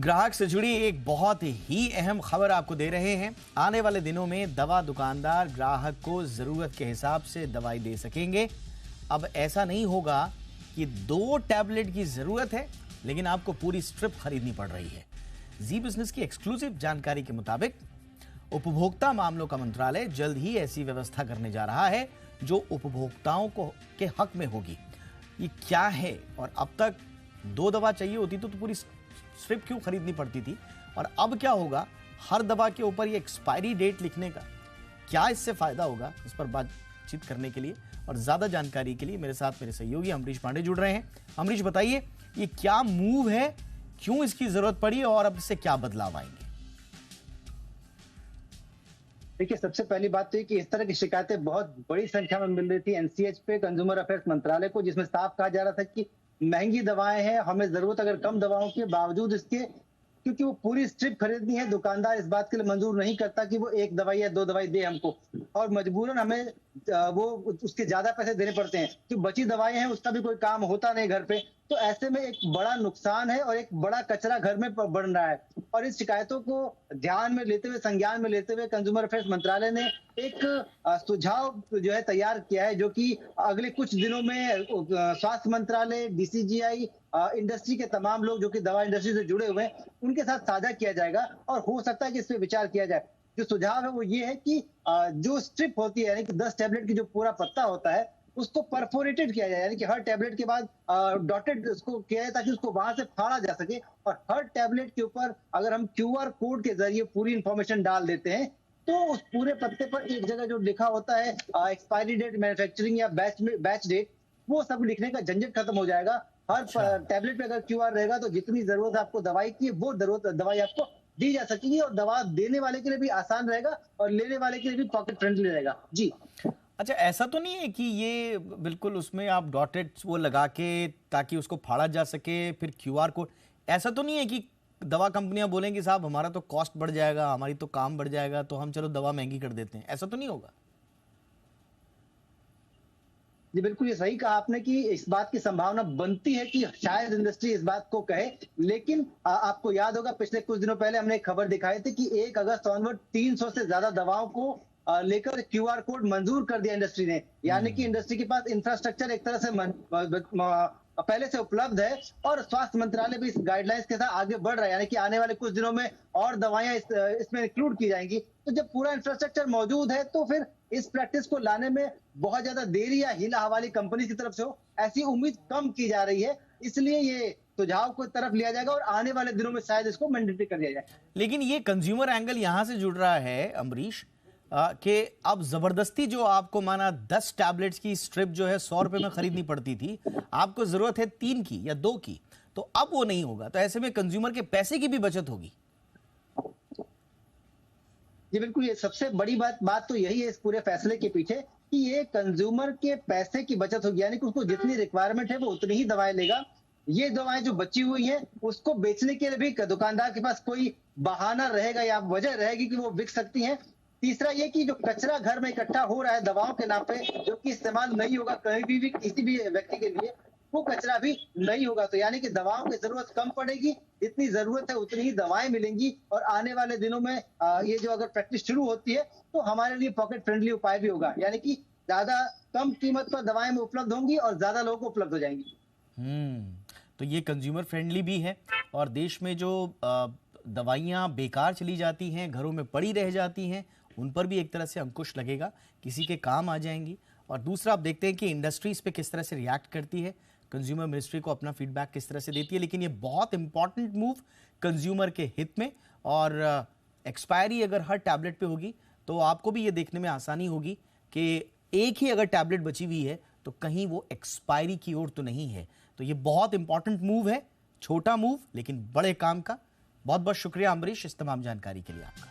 ग्राहक से जुड़ी एक बहुत ही अहम खबर आपको दे रहे हैं। आने वाले दिनों में दवा दुकानदार ग्राहक को जरूरत के हिसाब से दवाई दे सकेंगे। अब ऐसा नहीं होगा कि 2 टैबलेट की जरूरत है लेकिन आपको पूरी स्ट्रिप खरीदनी पड़ रही है। जी बिजनेस की एक्सक्लूसिव जानकारी के मुताबिक उपभोक्ता मामलों का मंत्रालय जल्द ही ऐसी व्यवस्था करने जा रहा है जो उपभोक्ताओं को के हक में होगी। ये क्या है और अब तक 2 दवा चाहिए होती तो पूरी स्ट्रिप क्यों खरीदनी पड़ती थी, और अब क्या होगा हर दवा के ऊपर ये एक्सपायरी डेट लिखने का, क्या इससे फायदा होगा, इस पर बातचीत करने के लिए और ज्यादा जानकारी के लिए मेरे साथ मेरे सहयोगी अमरीश पांडे जुड़ रहे हैं। अमरीश, बताइए ये क्या मूव है, क्यों इसकी जरूरत पड़ी और अब इससे क्या बदलाव आएंगे? देखिए, सबसे पहली बात तो ये कि इस तरह की शिकायतें बहुत बड़ी संख्या में मिल रही थी एनसीएच पे, कंज्यूमर अफेयर्स मंत्रालय को, जिसमें साफ कहा जा रहा था कि महंगी दवाएं हैं, हमें जरूरत अगर कम दवाओं के बावजूद इसके, क्योंकि वो पूरी स्ट्रिप खरीदनी है, दुकानदार इस बात के लिए मंजूर नहीं करता कि वो 1 दवाई या 2 दवाई दे हमको, और मजबूरन हमें वो उसके ज्यादा पैसे देने पड़ते हैं। जो बची दवाएं हैं उसका भी कोई काम होता नहीं घर पे, तो ऐसे में एक बड़ा नुकसान है और एक बड़ा कचरा घर में बढ़ रहा है। और इस शिकायतों को ध्यान में लेते हुए, संज्ञान में लेते हुए कंज्यूमर अफेयर्स मंत्रालय ने एक सुझाव जो है तैयार किया है, जो कि अगले कुछ दिनों में स्वास्थ्य मंत्रालय, डीसीजीआई, इंडस्ट्री के तमाम लोग जो कि दवा इंडस्ट्री से जुड़े हुए हैं उनके साथ साझा किया जाएगा और हो सकता है कि इस पे विचार किया जाए। जो सुझाव है वो ये है कि जो स्ट्रिप होती है, यानी कि 10 टैबलेट की जो पूरा पत्ता होता है उसको परफोरेटेड किया जाए, यानी कि हर टैबलेट के बाद डॉटेड उसको किया जाए ताकि उसको वहां से फाड़ा जा सके। और हर टैबलेट के ऊपर अगर हम क्यूआर कोड के जरिए पूरी इंफॉर्मेशन डाल देते हैं तो उस पूरे पत्ते पर एक जगह जो लिखा होता है एक्सपायरी डेट, मैन्युफैक्चरिंग या बैच डेट, वो सब लिखने का झंझट खत्म हो जाएगा। हर टैबलेट पे अगर क्यूआर रहेगा तो जितनी जरूरत आपको दवाई की वो दवाई आपको दी जा सकेगी और दवा देने वाले के लिए भी आसान रहेगा और लेने वाले के लिए भी पॉकेट फ्रेंडली रहेगा। जी अच्छा, ऐसा तो नहीं है कि ये बिल्कुल उसमें आप डॉटेड वो लगा के ताकि उसको फाड़ा जा सके फिर क्यूआर कोड, ऐसा तो नहीं है कि दवा कंपनियां बोलेंगी साहब हमारा तो कॉस्ट बढ़ जाएगा, हमारी तो काम बढ़ जाएगा, तो हम चलो दवा महंगी कर देते हैं, ऐसा तो नहीं होगा? जी बिल्कुल, ये सही कहा आपने कि इस बात की संभावना बनती है कि शायद इंडस्ट्री इस बात को कहे, लेकिन आपको याद होगा पिछले कुछ दिनों पहले हमने एक खबर दिखाई थी कि 1 अगस्त ऑनवर्ड 300 से ज्यादा दवाओं को लेकर क्यूआर कोड मंजूर कर दिया इंडस्ट्री ने, यानी कि इंडस्ट्री के पास इंफ्रास्ट्रक्चर एक तरह से पहले से उपलब्ध है और स्वास्थ्य मंत्रालय भी इस गाइडलाइंस के साथ आगे बढ़ रहा है, यानी कि आने वाले कुछ दिनों में और दवाएं इसमें इंक्लूड की जाएंगी। तो जब पूरा इंफ्रास्ट्रक्चर मौजूद है तो फिर इस प्रैक्टिस को लाने में बहुत ज्यादा देरी या हीला हवाली कंपनी की तरफ से हो, ऐसी उम्मीद कम की जा रही है। इसलिए ये सुझाव को तरफ लिया जाएगा और आने वाले दिनों में शायद इसको मैंडेटरी कर दिया जाए। लेकिन ये कंज्यूमर एंगल यहां से जुड़ रहा है अमरीश, कि अब जबरदस्ती जो आपको माना 10 टैबलेट्स की स्ट्रिप जो है 100 रुपए में खरीदनी पड़ती थी, आपको जरूरत है 3 की या 2 की, तो अब वो नहीं होगा, तो ऐसे में कंज्यूमर के पैसे की भी बचत होगी। जी बिल्कुल, ये सबसे बड़ी बात तो यही है इस पूरे फैसले के पीछे कि ये कंज्यूमर के पैसे की बचत होगी, यानी कि उसको जितनी रिक्वायरमेंट है वो उतनी ही दवाएं लेगा। ये दवाएं जो बची हुई हैं उसको बेचने के लिए भी दुकानदार के पास कोई बहाना रहेगा या वजह रहेगी कि वो बिक सकती हैं। तीसरा ये कि जो कचरा घर में इकट्ठा हो रहा है दवाओं के नाम पे, जो कि इस्तेमाल नहीं होगा कहीं भी किसी भी व्यक्ति के लिए, वो कचरा भी नहीं होगा। तो यानी कि दवाओं की जरूरत कम पड़ेगी, जितनी जरूरत है उतनी ही दवाएं मिलेंगी और आने वाले दिनों में ये जो अगर प्रैक्टिस शुरू होती है तो हमारे लिए पॉकेट फ्रेंडली उपाय भी होगा, यानी कि ज्यादा कम कीमत पर दवाएं उपलब्ध होंगी और ज्यादा लोगों को उपलब्ध हो जाएंगी। तो ये कंज्यूमर फ्रेंडली भी है और देश में जो दवाइयाँ बेकार चली जाती हैं, घरों में पड़ी रह जाती हैं, उन पर भी एक तरह से अंकुश लगेगा, किसी के काम आ जाएंगी। और दूसरा आप देखते हैं कि इंडस्ट्री इस पे किस तरह से रिएक्ट करती है, कंज्यूमर मिनिस्ट्री को अपना फीडबैक किस तरह से देती है। लेकिन ये बहुत इंपॉर्टेंट मूव कंज्यूमर के हित में, और एक्सपायरी अगर हर टैबलेट पे होगी तो आपको भी ये देखने में आसानी होगी कि एक ही अगर टैबलेट बची हुई है तो कहीं वो एक्सपायरी की ओर तो नहीं है। तो ये बहुत इंपॉर्टेंट मूव है, छोटा मूव लेकिन बड़े काम का। बहुत बहुत शुक्रिया अमरीश इस तमाम जानकारी के लिए आपका।